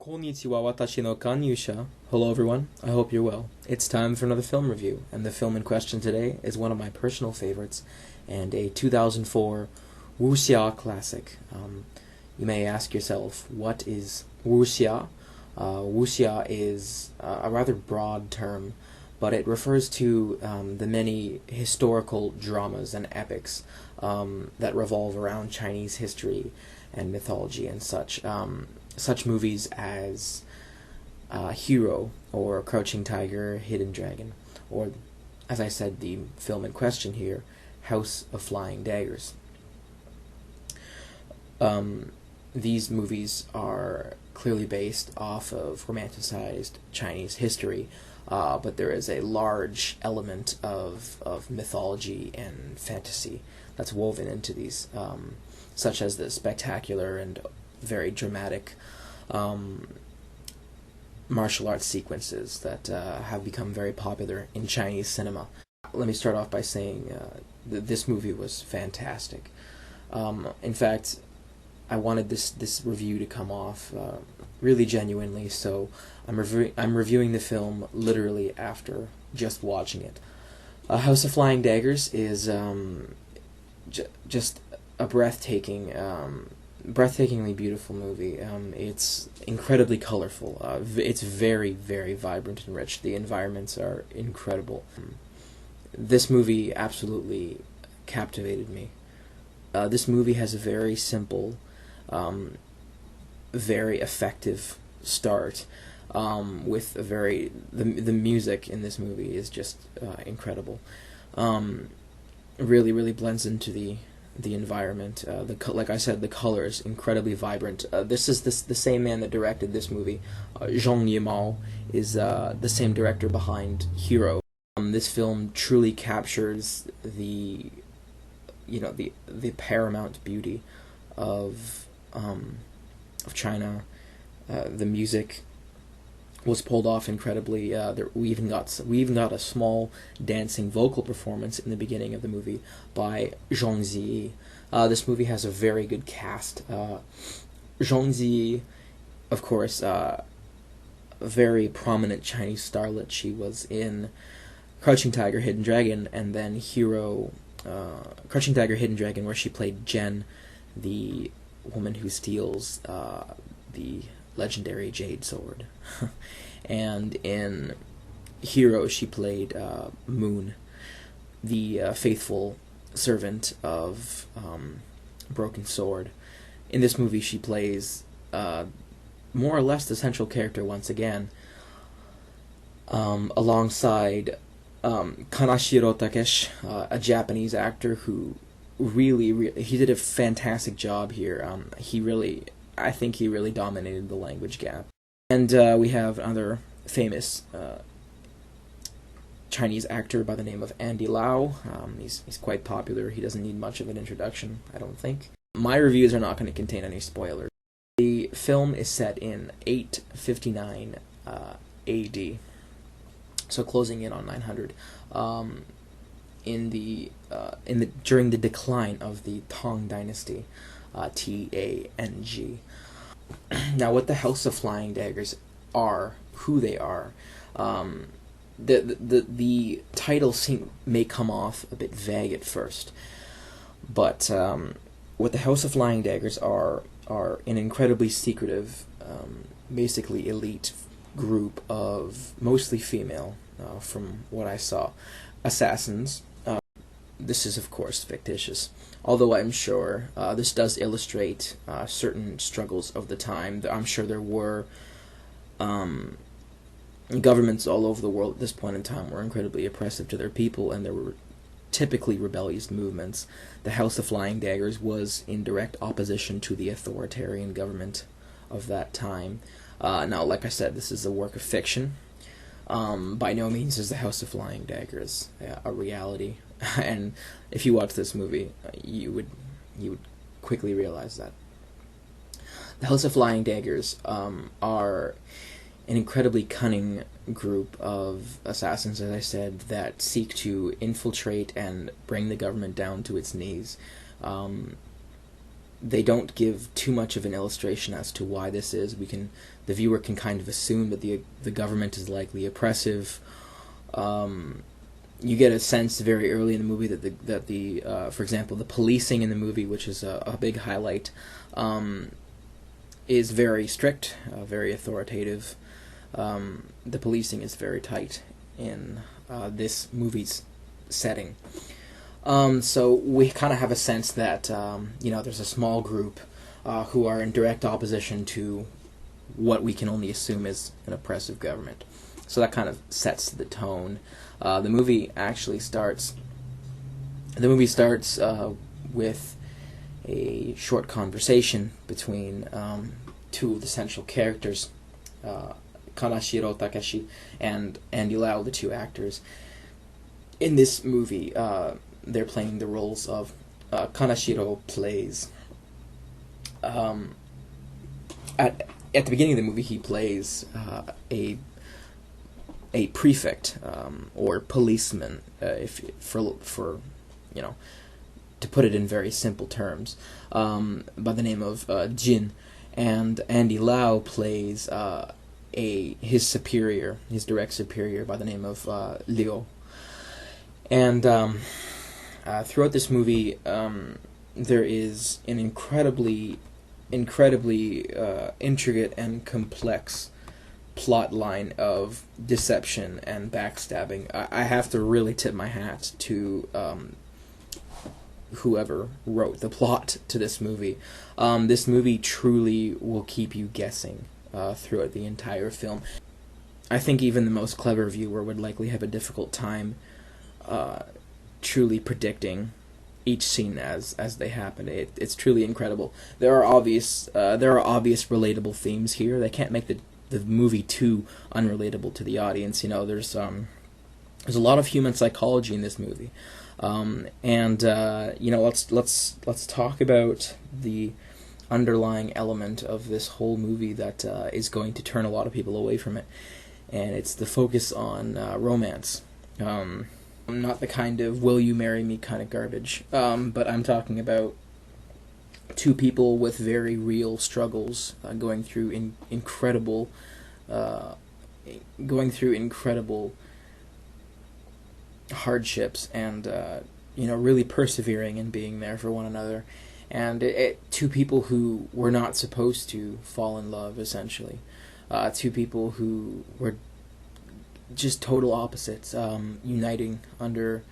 Konnichiwa watashi no Onimusha. Hello everyone, I hope you're well. It's time for another film review, and the film in question today is one of my personal favorites, and a 2004 Wuxia classic. You may ask yourself, what is Wuxia? Wuxia is a rather broad term, but it refers to the many historical dramas and epics that revolve around Chinese history and mythology and such. Such movies as Hero, or Crouching Tiger, Hidden Dragon, or, as I said, the film in question here, House of Flying Daggers. These movies are clearly based off of romanticized Chinese history, but there is a large element of mythology and fantasy that's woven into these, such as the spectacular and very dramatic martial arts sequences that have become very popular in Chinese cinema. Let me start off by saying this movie was fantastic. In fact, I wanted this review to come off really genuinely, so I'm reviewing the film literally after just watching it. House of Flying Daggers is just a breathtakingly beautiful movie. It's incredibly colorful. It's very, very vibrant and rich. The environments are incredible. This movie absolutely captivated me. This movie has a very simple, very effective start, with a the music in this movie is just incredible. Really blends into the environment. Like I said, the colors incredibly vibrant. This is the same man that directed this movie. Zhang is the same director behind Hero. This film truly captures the paramount beauty of China. The music was pulled off incredibly. We even got a small dancing vocal performance in the beginning of the movie by Ziyi. This movie has a very good cast. Ziyi, of course, a very prominent Chinese starlet. She was in Crouching Tiger, Hidden Dragon, and then Hero, Crouching Tiger, Hidden Dragon, where she played Jen, the woman who steals the legendary jade sword. And in Hero, she played Moon, the faithful servant of Broken Sword. In this movie, she plays more or less the central character once again, alongside Kaneshiro Takeshi, a Japanese actor who he did a fantastic job here. I think he really dominated the language gap. And we have another famous Chinese actor by the name of Andy Lau. He's quite popular. He doesn't need much of an introduction, I don't think. My reviews are not going to contain any spoilers. The film is set in 859 AD, so closing in on 900. During the decline of the Tang Dynasty, Tang. Now, what the House of Flying Daggers are, who they are, the title may come off a bit vague at first, but what the House of Flying Daggers are an incredibly secretive, basically elite group of mostly female, from what I saw, assassins. This is, of course, fictitious, although I'm sure this does illustrate certain struggles of the time. I'm sure there were governments all over the world at this point in time were incredibly oppressive to their people, and there were typically rebellious movements. The House of Flying Daggers was in direct opposition to the authoritarian government of that time. Now, like I said, this is a work of fiction. By no means is the House of Flying Daggers a reality. And if you watch this movie, you would quickly realize that. The House of Flying Daggers are an incredibly cunning group of assassins, as I said, that seek to infiltrate and bring the government down to its knees. they don't give too much of an illustration as to why this is. The viewer can kind of assume that the government is likely oppressive. You get a sense very early in the movie that for example, the policing in the movie, which is a big highlight, is very strict, very authoritative. The policing is very tight in this movie's setting. So we kind of have a sense that there's a small group who are in direct opposition to what we can only assume is an oppressive government. So that kind of sets the tone. The movie starts with a short conversation between two of the central characters, Kaneshiro, Takeshi, and Andy Lau, the two actors. In this movie, they're playing the roles of Kaneshiro plays at the beginning of the movie, he plays a prefect or policeman, to put it in very simple terms, by the name of Jin, and Andy Lau plays his superior, his direct superior, by the name of Liu. And throughout this movie, there is an incredibly intricate and complex plot line of deception and backstabbing. I have to really tip my hat to whoever wrote the plot to this movie. This movie truly will keep you guessing throughout the entire film. I think even the most clever viewer would likely have a difficult time truly predicting each scene as they happen. It's truly incredible. There are obvious relatable themes here. They can't make the movie too unrelatable to the audience. There's a lot of human psychology in this movie, let's talk about the underlying element of this whole movie that is going to turn a lot of people away from it, and it's the focus on romance. Not the kind of "will you marry me" kind of garbage, but I'm talking about two people with very real struggles, going through incredible hardships, and really persevering and being there for one another, and two people who were not supposed to fall in love, essentially, two people who were just total opposites, uniting under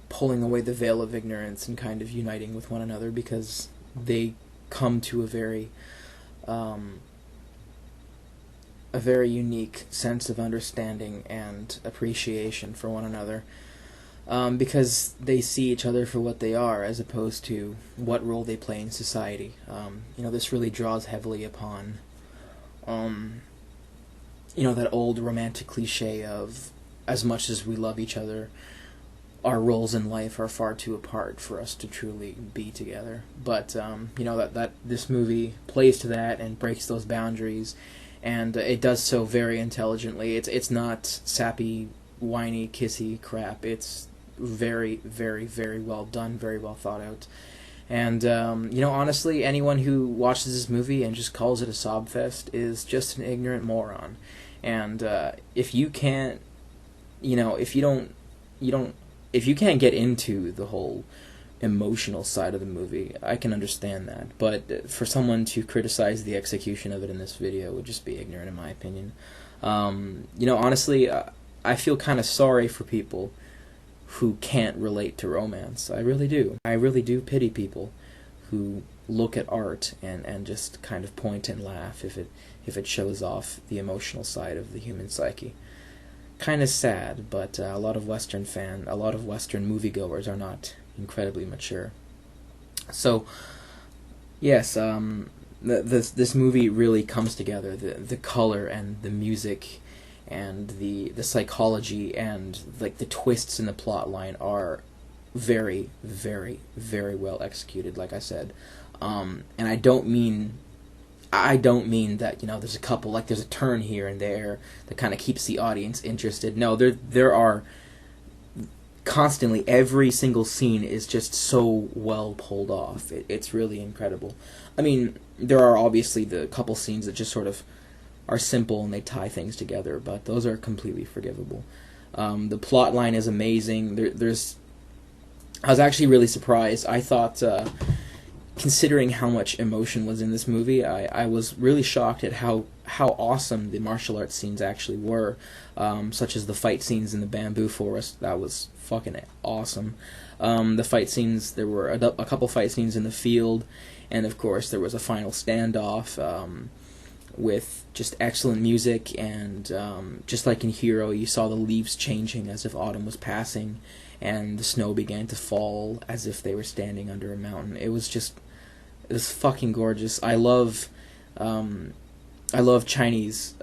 pulling away the veil of ignorance and kind of uniting with one another because they come to a very unique sense of understanding and appreciation for one another, because they see each other for what they are as opposed to what role they play in society. This really draws heavily upon that old romantic cliche of, as much as we love each other, our roles in life are far too apart for us to truly be together. But that this movie plays to that and breaks those boundaries, and it does so very intelligently. It's not sappy, whiny, kissy crap. It's very, very, very well done, very well thought out. And honestly, anyone who watches this movie and just calls it a sob fest is just an ignorant moron. And if you can't, if you can't get into the whole emotional side of the movie, I can understand that. But for someone to criticize the execution of it in this video would just be ignorant, in my opinion. Honestly, I feel kind of sorry for people who can't relate to romance. I really do. I really do pity people who look at art and just kind of point and laugh if it shows off the emotional side of the human psyche. Kind of sad, but a lot of Western moviegoers are not incredibly mature. So, yes, this movie really comes together. The color and the music and the psychology and like the twists in the plot line are very, very, very well executed, like I said. And I don't mean that, there's a turn here and there that kind of keeps the audience interested. No, there are constantly, every single scene is just so well pulled off. It's really incredible. I mean, there are obviously the couple scenes that just sort of are simple and they tie things together, but those are completely forgivable. The plot line is amazing. I was actually really surprised. I thought, considering how much emotion was in this movie, I was really shocked at how awesome the martial arts scenes actually were, such as the fight scenes in the bamboo forest. That was fucking awesome. The fight scenes, there were a couple fight scenes in the field, and of course there was a final standoff with just excellent music, and just like in Hero, you saw the leaves changing as if autumn was passing, and the snow began to fall as if they were standing under a mountain. It was fucking gorgeous. I love Chinese.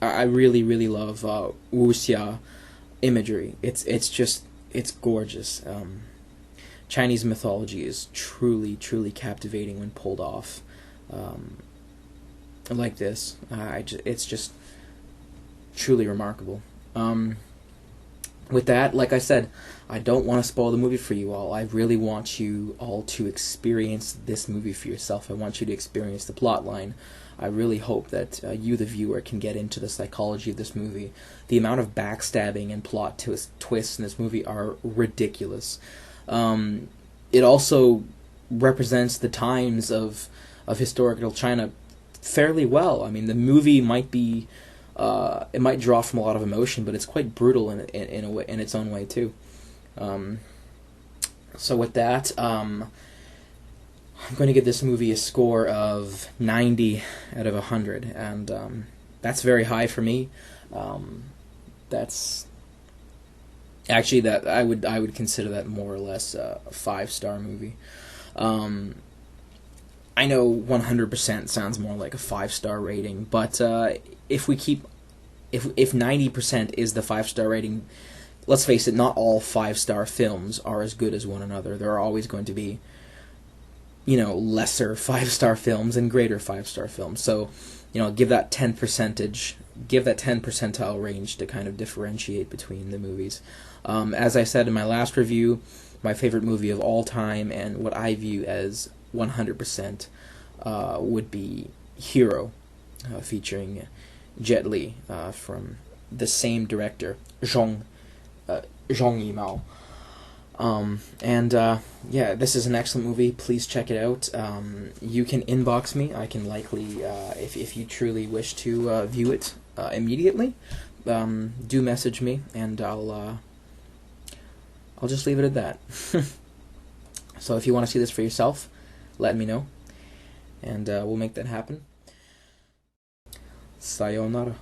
I really, really love Wuxia imagery. It's gorgeous. Chinese mythology is truly, truly captivating when pulled off like this. It's just truly remarkable. With that, like I said, I don't want to spoil the movie for you all. I really want you all to experience this movie for yourself. I want you to experience the plot line. I really hope that you, the viewer, can get into the psychology of this movie. The amount of backstabbing and plot twists in this movie are ridiculous. It also represents the times of historical China fairly well. I mean, the movie might be... it might draw from a lot of emotion, but it's quite brutal in a way, in its own way too. So with that, I'm going to give this movie a score of 90 out of 100, and that's very high for me. That's actually that I would consider that more or less a 5-star movie. I know 100% sounds more like a 5-star rating, but if 90% is the 5-star rating, let's face it, not all 5-star films are as good as one another. There are always going to be, lesser 5-star films and greater 5-star films. So, give that 10 percentile range to kind of differentiate between the movies. As I said in my last review, my favorite movie of all time and what I view as 100% would be Hero, featuring Jet Li, from the same director, Zhang Yimou. Yeah, this is an excellent movie. Please check it out. You can inbox me. I can likely, if you truly wish to view it immediately, do message me, and I'll just leave it at that. So if you want to see this for yourself, let me know, and we'll make that happen. Sayonara.